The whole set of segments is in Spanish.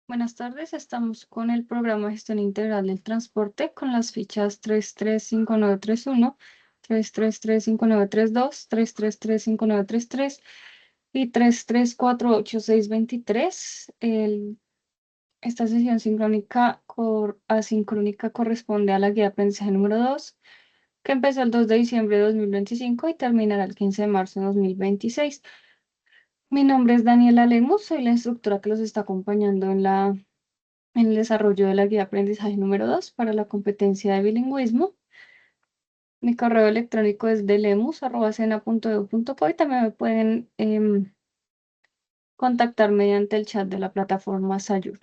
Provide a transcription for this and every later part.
Buenas tardes, estamos con el programa de gestión integral del transporte con las fichas 335931, 33359332, 33359333 y 3348623. Esta sesión sincrónica asincrónica corresponde a la guía de aprendizaje número 2, que empezó el 2 de diciembre de 2025 y terminará el 15 de marzo de 2026. Mi nombre es Daniela Lemus, soy la instructora que los está acompañando en el desarrollo de la guía de aprendizaje número 2 para la competencia de bilingüismo. Mi correo electrónico es delemus@sena.edu.co y también me pueden contactar mediante el chat de la plataforma Sayur.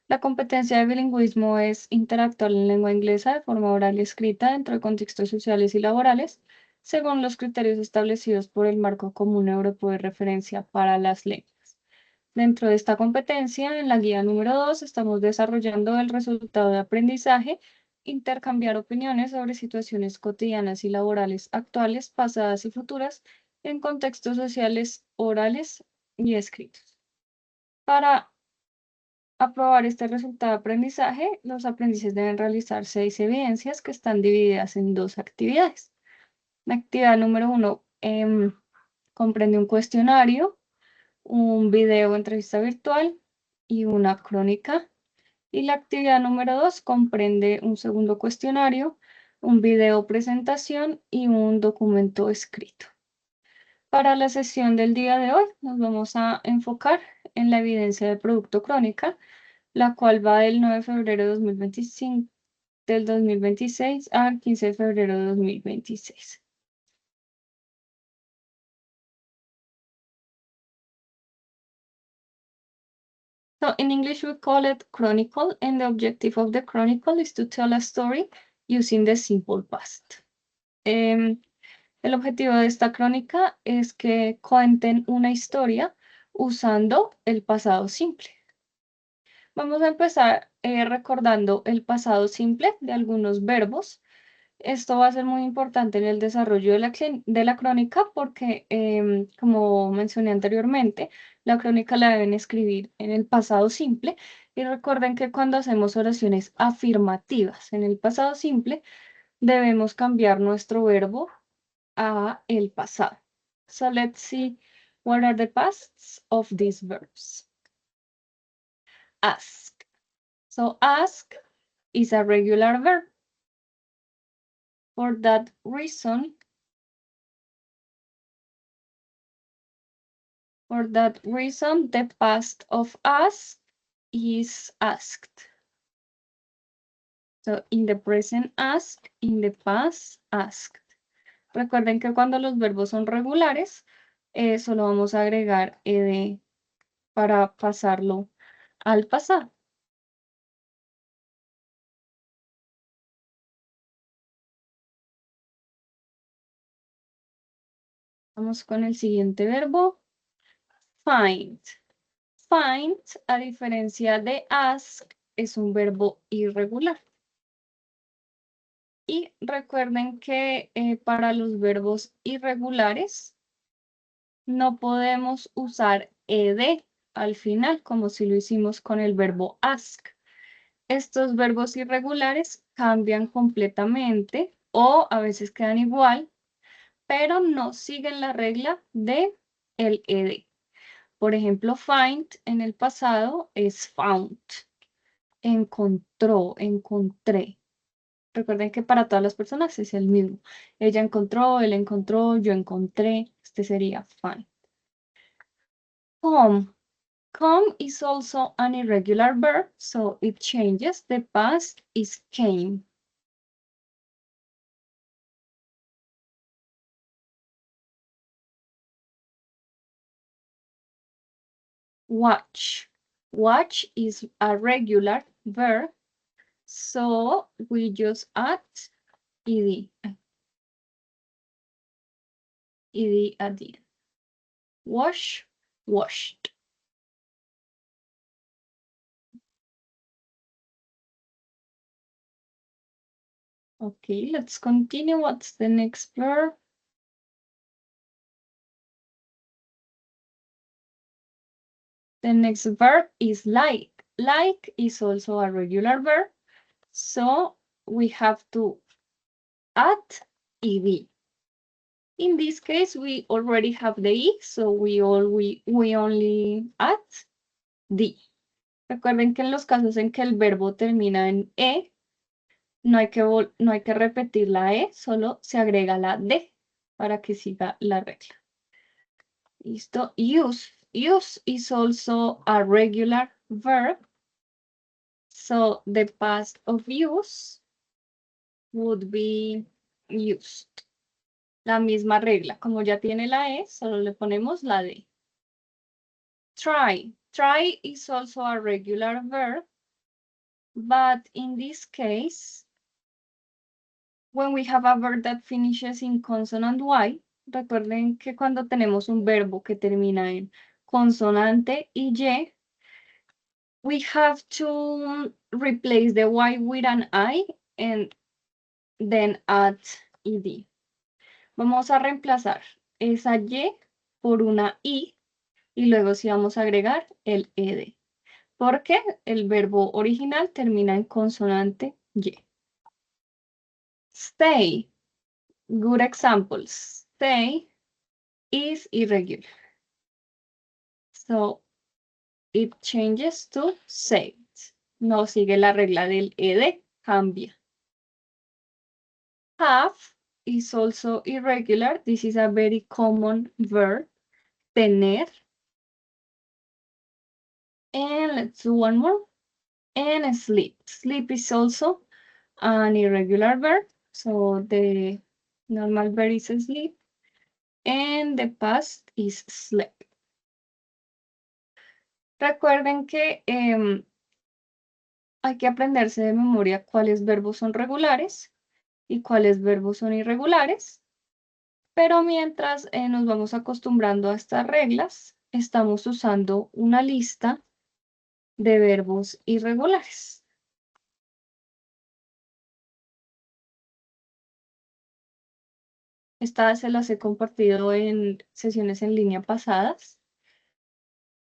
La competencia de bilingüismo es interactuar en lengua inglesa de forma oral y escrita dentro de contextos sociales y laborales, según los criterios establecidos por el Marco Común Europeo de Referencia para las Lenguas. Dentro de esta competencia, en la guía número 2, estamos desarrollando el resultado de aprendizaje, intercambiar opiniones sobre situaciones cotidianas y laborales actuales, pasadas y futuras, en contextos sociales, orales y escritos. Para aprobar este resultado de aprendizaje, los aprendices deben realizar 6 evidencias que están divididas en 2 actividades. La actividad número 1 comprende un cuestionario, un video entrevista virtual y una crónica. Y la actividad número 2 comprende un segundo cuestionario, un video presentación y un documento escrito. Para la sesión del día de hoy nos vamos a enfocar en la evidencia de producto crónica, la cual va del 9 de febrero de 2025, del 2026 al 15 de febrero de 2026. So in English we call it chronicle, and the objective of the chronicle is to tell a story using the simple past. El objetivo de esta crónica es que cuenten una historia usando el pasado simple. Vamos a empezar recordando el pasado simple de algunos verbos. Esto va a ser muy importante en el desarrollo de la crónica porque, como mencioné anteriormente, la crónica la deben escribir en el pasado simple. Y recuerden que cuando hacemos oraciones afirmativas en el pasado simple, debemos cambiar nuestro verbo a el pasado. So let's see what are the pasts of these verbs. Ask. So ask is a regular verb. For that reason, the past of ask is asked. So in the present ask, in the past asked. Recuerden que cuando los verbos son regulares, solo vamos a agregar ed para pasarlo al pasado. Vamos con el siguiente verbo. Find. Find, a diferencia de ask, es un verbo irregular. Y recuerden que para los verbos irregulares no podemos usar ed al final, como si lo hicimos con el verbo ask. Estos verbos irregulares cambian completamente o a veces quedan igual, pero no siguen la regla de el ed. Por ejemplo, find en el pasado es found. Encontró, encontré. Recuerden que para todas las personas es el mismo. Ella encontró, él encontró, yo encontré. Este sería find. Come. Come is also an irregular verb, so it changes. The past is came. Watch. Watch is a regular verb, so we just add ed. Ed at the end. Wash, washed. Okay, let's continue. What's the next verb? The next verb is like. like is also a regular verb, so we have to add ed. In this case, we already have the e, so we only add d. Recuerden que en los casos en que el verbo termina en e, no hay que repetir la e, solo se agrega la d para que siga la regla. Listo. Use. Use is also a regular verb. So the past of use would be used. La misma regla. Como ya tiene la e, solo le ponemos la d. Try. Try is also a regular verb. But in this case, when we have a verb that finishes in consonant y, recuerden que cuando tenemos un verbo que termina en consonante y, we have to replace the y with an I and then add ed. Vamos a reemplazar esa y por una i y luego sí vamos a agregar el ed. Porque el verbo original termina en consonante y. Stay. Good examples. Stay is irregular. So it changes to saved. No sigue la regla del ed, cambia. Have is also irregular. This is a very common verb. Tener. And let's do one more. And sleep. Sleep is also an irregular verb. So the normal verb is sleep. And the past is slept. Recuerden que hay que aprenderse de memoria cuáles verbos son regulares y cuáles verbos son irregulares. Pero mientras nos vamos acostumbrando a estas reglas, estamos usando una lista de verbos irregulares. Estas se las he compartido en sesiones en línea pasadas.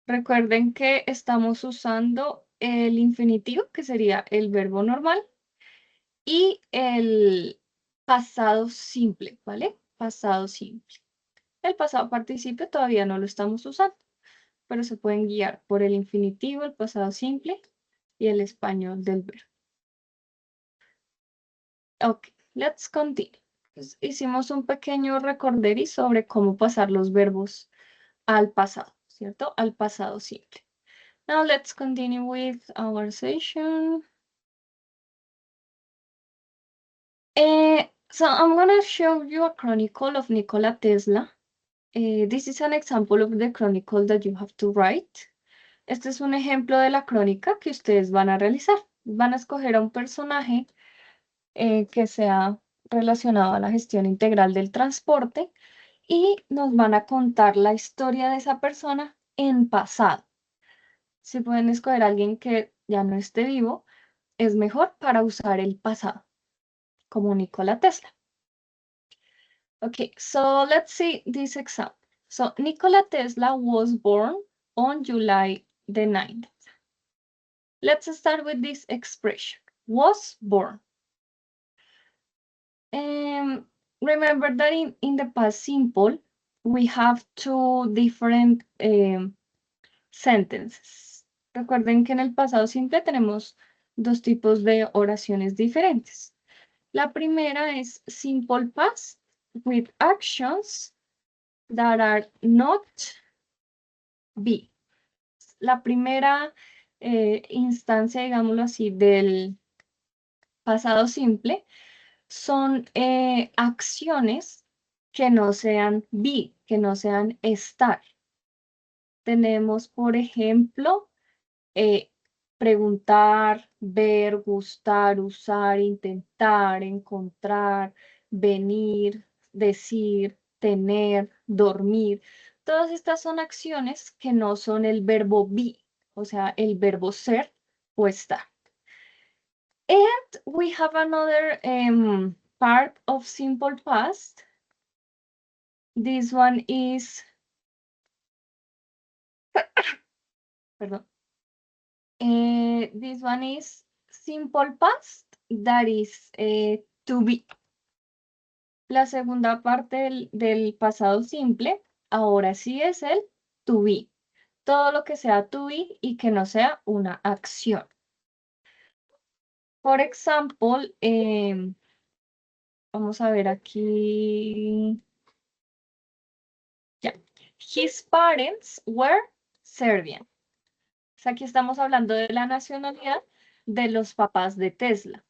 Recuerden que estamos usando el infinitivo, que sería el verbo normal, y el pasado simple, ¿vale? Pasado simple. El pasado participio todavía no lo estamos usando, pero se pueden guiar por el infinitivo, el pasado simple y el español del verbo. Ok, let's continue. Pues hicimos un pequeño recorderis sobre cómo pasar los verbos al pasado, ¿cierto? Al pasado simple. Now let's continue with our session. So I'm gonna show you a chronicle of Nikola Tesla. This is an example of the chronicle that you have to write. Este es un ejemplo de la crónica que ustedes van a realizar. Van a escoger a un personaje que sea relacionado a la gestión integral del transporte y nos van a contar la historia de esa persona en pasado. Si pueden escoger a alguien que ya no esté vivo, es mejor para usar el pasado, como Nikola Tesla. Okay, so let's see this example. So Nikola Tesla was born on July the 9th. Let's start with this expression, was born. Remember that in the past simple, we have two different sentences. Recuerden que en el pasado simple tenemos dos tipos de oraciones diferentes. La primera es simple past with actions that are not be. La primera instancia, digámoslo así, del pasado simple son acciones que no sean be, que no sean estar. Tenemos, por ejemplo, preguntar, ver, gustar, usar, intentar, encontrar, venir, decir, tener, dormir. Todas estas son acciones que no son el verbo be, o sea, el verbo ser o estar. And we have another part of simple past. This one is, perdón. This one is simple past, that is to be. La segunda parte del pasado simple, ahora sí es el to be. Todo lo que sea to be y que no sea una acción. Por ejemplo, vamos a ver aquí. Ya. His parents were Serbian. O sea, aquí estamos hablando de la nacionalidad de los papás de Tesla.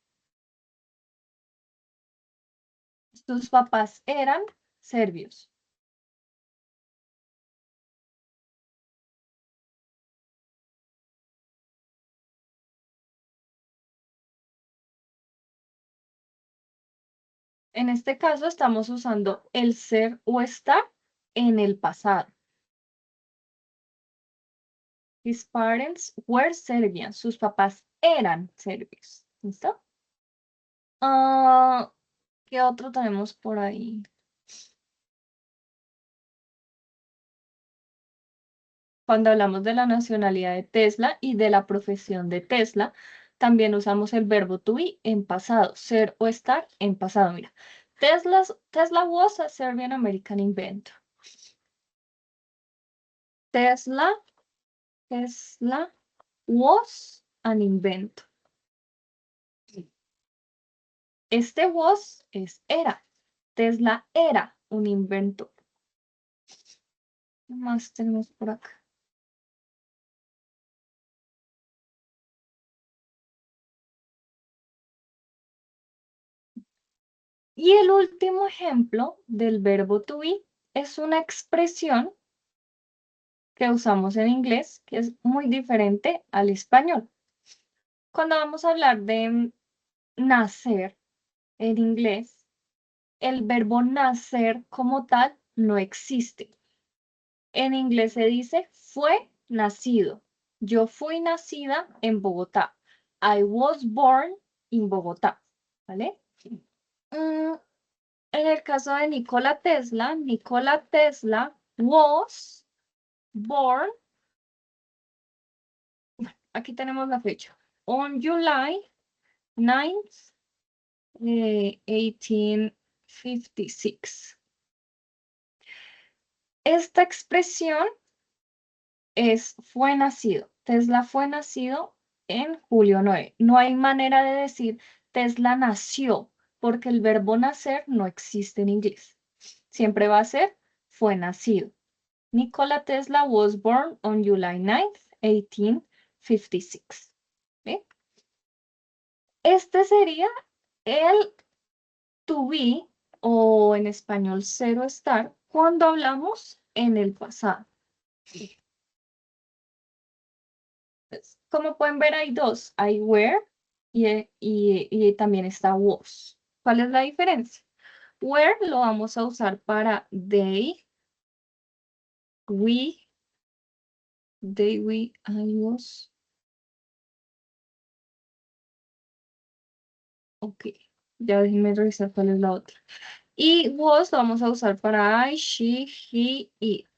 Sus papás eran serbios. En este caso estamos usando el ser o estar en el pasado. His parents were Serbian. Sus papás eran serbios. ¿Listo? ¿Qué otro tenemos por ahí? Cuando hablamos de la nacionalidad de Tesla y de la profesión de Tesla, también usamos el verbo to be en pasado, ser o estar en pasado. Mira, Tesla was a Serbian American inventor. Tesla was an inventor. Este was es era. Tesla era un inventor. ¿Qué más tenemos por acá? Y el último ejemplo del verbo to be es una expresión que usamos en inglés que es muy diferente al español. Cuando vamos a hablar de nacer en inglés, el verbo nacer como tal no existe. En inglés se dice fue nacido. Yo fui nacida en Bogotá. I was born in Bogotá. ¿Vale? Mm, en el caso de Nikola Tesla was born. Aquí tenemos la fecha. On July 9th, 1856. Esta expresión es fue nacido. Tesla fue nacido en julio 9. No hay manera de decir Tesla nació, porque el verbo nacer no existe en inglés. Siempre va a ser fue nacido. Nikola Tesla was born on July 9th, 1856. ¿Ve? Este sería el to be o en español cero estar cuando hablamos en el pasado. Pues, como pueden ver, hay dos, hay were y también está was. ¿Cuál es la diferencia? Were lo vamos a usar para I was. Ok, ya déjenme revisar cuál es la otra. Y was lo vamos a usar para I, she, he, it.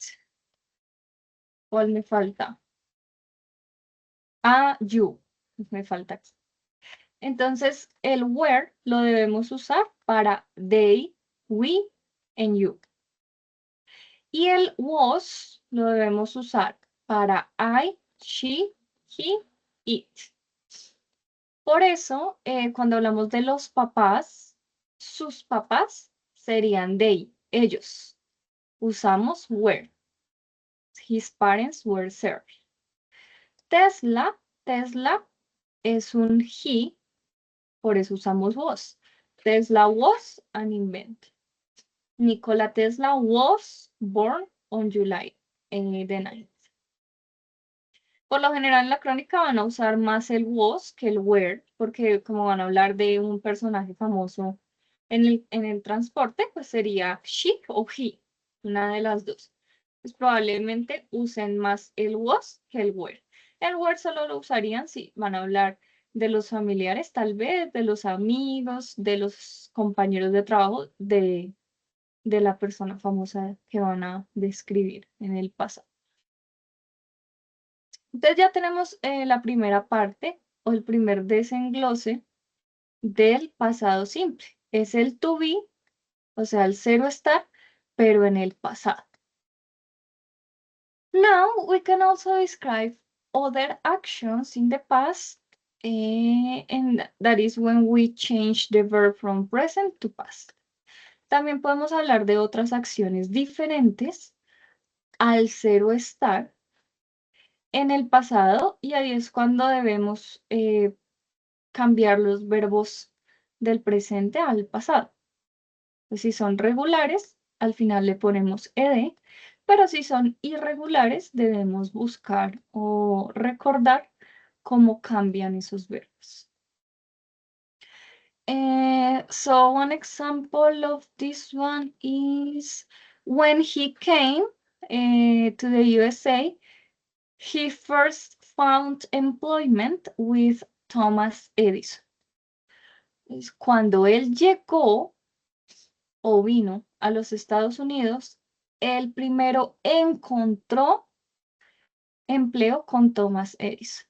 ¿Cuál me falta? Ah, you. Me falta aquí. Entonces, el were lo debemos usar para they, we, and you. Y el was lo debemos usar para I, she, he, it. Por eso, cuando hablamos de los papás, sus papás serían they, ellos. Usamos were. His parents were Serbian. Tesla es un he, por eso usamos was. Tesla was an inventor. Nikola Tesla was born on July the 9th. Por lo general en la crónica van a usar más el was que el were, porque como van a hablar de un personaje famoso en el transporte, pues sería she o he, una de las dos. Pues probablemente usen más el was que el were. El were solo lo usarían si van a hablar de los familiares, tal vez, de los amigos, de los compañeros de trabajo, de la persona famosa que van a describir en el pasado. Entonces ya tenemos la primera parte o el primer desenglose del pasado simple. Es el to be, o sea, el cero estar, pero en el pasado. Now we can also describe other actions in the past, and that is when we change the verb from present to past. También podemos hablar de otras acciones diferentes al cero estar en el pasado y ahí es cuando debemos cambiar los verbos del presente al pasado. Pues si son regulares, al final le ponemos ed, pero si son irregulares, debemos buscar o recordar cómo cambian esos verbos. So one example of this one is when he came to the USA, he first found employment with Thomas Edison. Es cuando él llegó o vino a los Estados Unidos, él primero encontró empleo con Thomas Edison.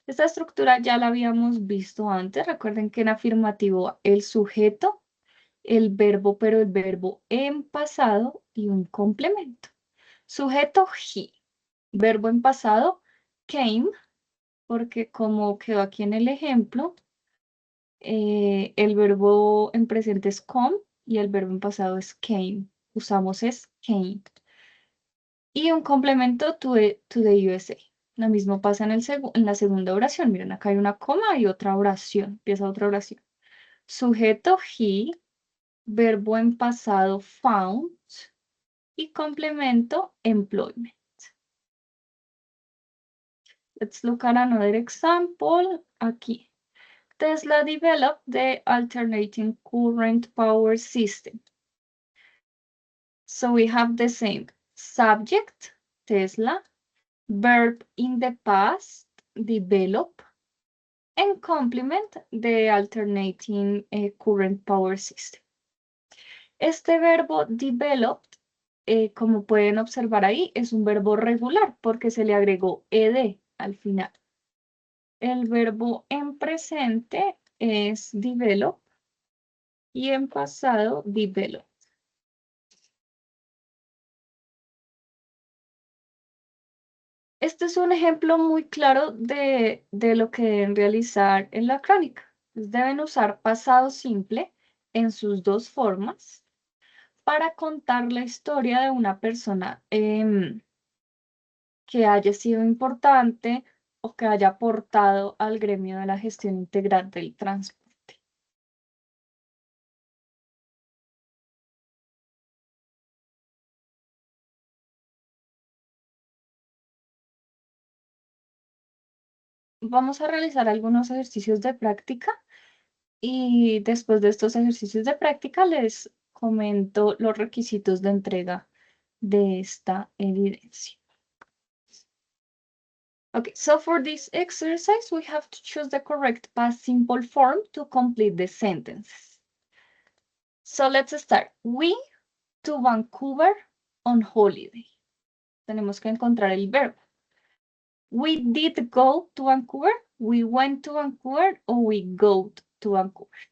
Esta estructura ya la habíamos visto antes. Recuerden que en afirmativo el sujeto, el verbo, pero el verbo en pasado y un complemento. Sujeto he, verbo en pasado came, porque como quedó aquí en el ejemplo, el verbo en presente es come y el verbo en pasado es came. Usamos es came. Y un complemento to the USA. Lo mismo pasa en la segunda oración. Miren, acá hay una coma y otra oración. Empieza otra oración. Sujeto he, verbo en pasado found y complemento employment. Let's look at another example. Aquí. Tesla developed the alternating current power system. So we have the same subject, Tesla, verb in the past, develop, and complement the alternating current power system. Este verbo developed, como pueden observar ahí, es un verbo regular porque se le agregó ed al final. El verbo en presente es develop y en pasado develop. Este es un ejemplo muy claro de lo que deben realizar en la crónica. Deben usar pasado simple en sus dos formas para contar la historia de una persona que haya sido importante o que haya aportado al gremio de la gestión integral del transporte. Vamos a realizar algunos ejercicios de práctica y después de estos ejercicios de práctica les comento los requisitos de entrega de esta evidencia. Okay, so for this exercise, we have to choose the correct past simple form to complete the sentences. So let's start. We to Vancouver on holiday. Tenemos que encontrar el verbo. We did go to Vancouver, we went to Vancouver, or we go to Vancouver.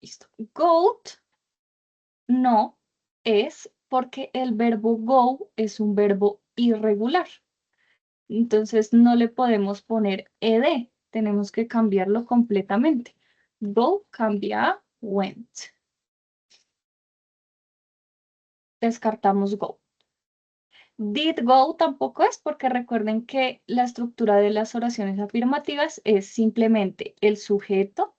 Listo. Go no es porque el verbo go es un verbo irregular. Entonces no le podemos poner ed, tenemos que cambiarlo completamente. Go cambia a went. Descartamos go. Did go tampoco es porque recuerden que la estructura de las oraciones afirmativas es simplemente el sujeto,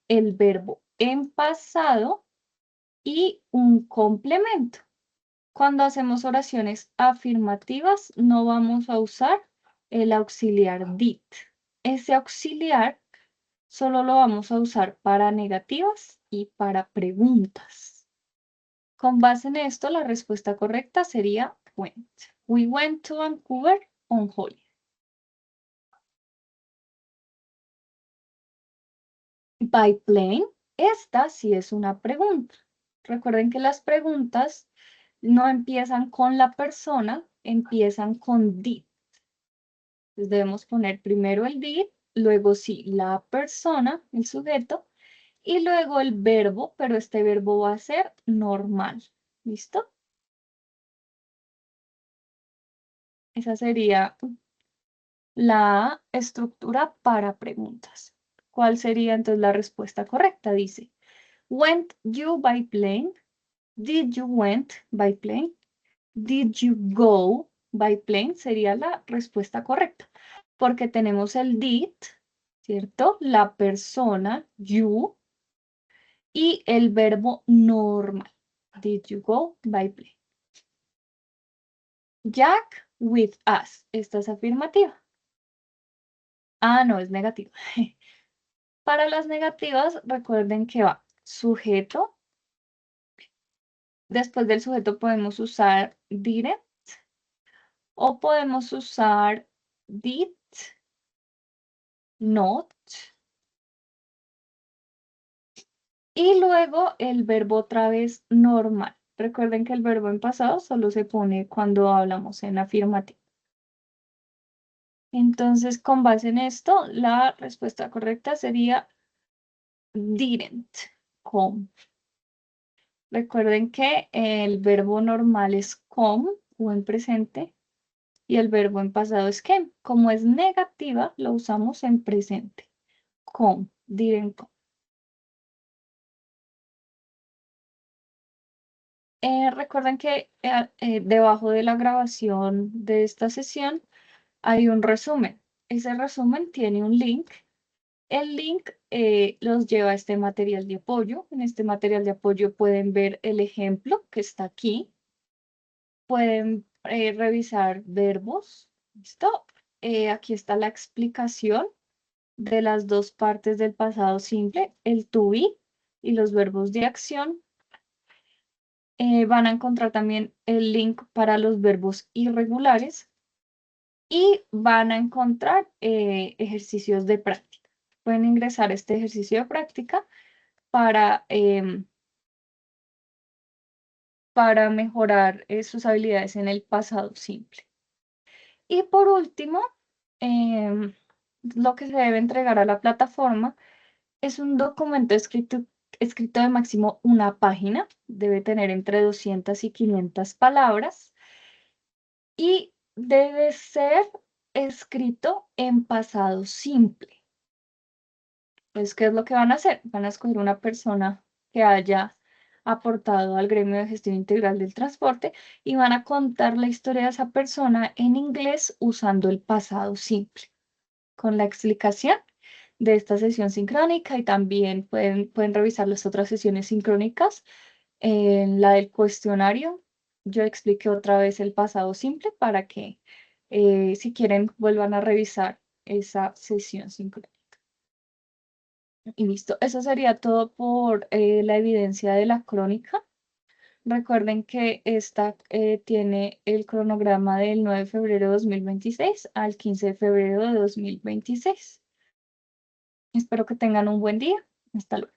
el verbo en pasado y un complemento. Cuando hacemos oraciones afirmativas no vamos a usar el auxiliar did. Ese auxiliar solo lo vamos a usar para negativas y para preguntas. Con base en esto, la respuesta correcta sería went. We went to Vancouver on holiday. By plane, esta sí es una pregunta. Recuerden que las preguntas no empiezan con la persona, empiezan con did. Entonces debemos poner primero el did, luego sí la persona, el sujeto, y luego el verbo, pero este verbo va a ser normal. ¿Listo? Esa sería la estructura para preguntas. ¿Cuál sería entonces la respuesta correcta? Dice, went you by plane? Did you went by plane? Did you go by plane? Sería la respuesta correcta. Porque tenemos el did, ¿cierto? La persona, you, y el verbo normal. Did you go by plane? Jack with us. Esta es afirmativa. Ah, no, es negativa. Para las negativas, recuerden que va sujeto. Después del sujeto podemos usar didn't o podemos usar did, not. Y luego el verbo otra vez normal. Recuerden que el verbo en pasado solo se pone cuando hablamos en afirmativo. Entonces, con base en esto, la respuesta correcta sería didn't come. Recuerden que el verbo normal es come o en presente y el verbo en pasado es came. Como es negativa, lo usamos en presente. Come, didn't come. Recuerden que debajo de la grabación de esta sesión hay un resumen. Ese resumen tiene un link. El link los lleva a este material de apoyo. En este material de apoyo pueden ver el ejemplo que está aquí. Pueden revisar verbos. ¿Listo? Aquí está la explicación de las dos partes del pasado simple, el to be y los verbos de acción. Van a encontrar también el link para los verbos irregulares y van a encontrar ejercicios de práctica. Pueden ingresar este ejercicio de práctica para mejorar sus habilidades en el pasado simple. Y por último, lo que se debe entregar a la plataforma es un documento escrito de máximo una página, debe tener entre 200 y 500 palabras y debe ser escrito en pasado simple. Entonces, ¿qué es lo que van a hacer? Van a escoger una persona que haya aportado al gremio de gestión integral del transporte y van a contar la historia de esa persona en inglés usando el pasado simple, con la explicación de esta sesión sincrónica y también pueden revisar las otras sesiones sincrónicas. En la del cuestionario, yo expliqué otra vez el pasado simple para que si quieren vuelvan a revisar esa sesión sincrónica. Y listo, eso sería todo por la evidencia de la crónica. Recuerden que esta tiene el cronograma del 9 de febrero de 2026 al 15 de febrero de 2026. Espero que tengan un buen día. Hasta luego.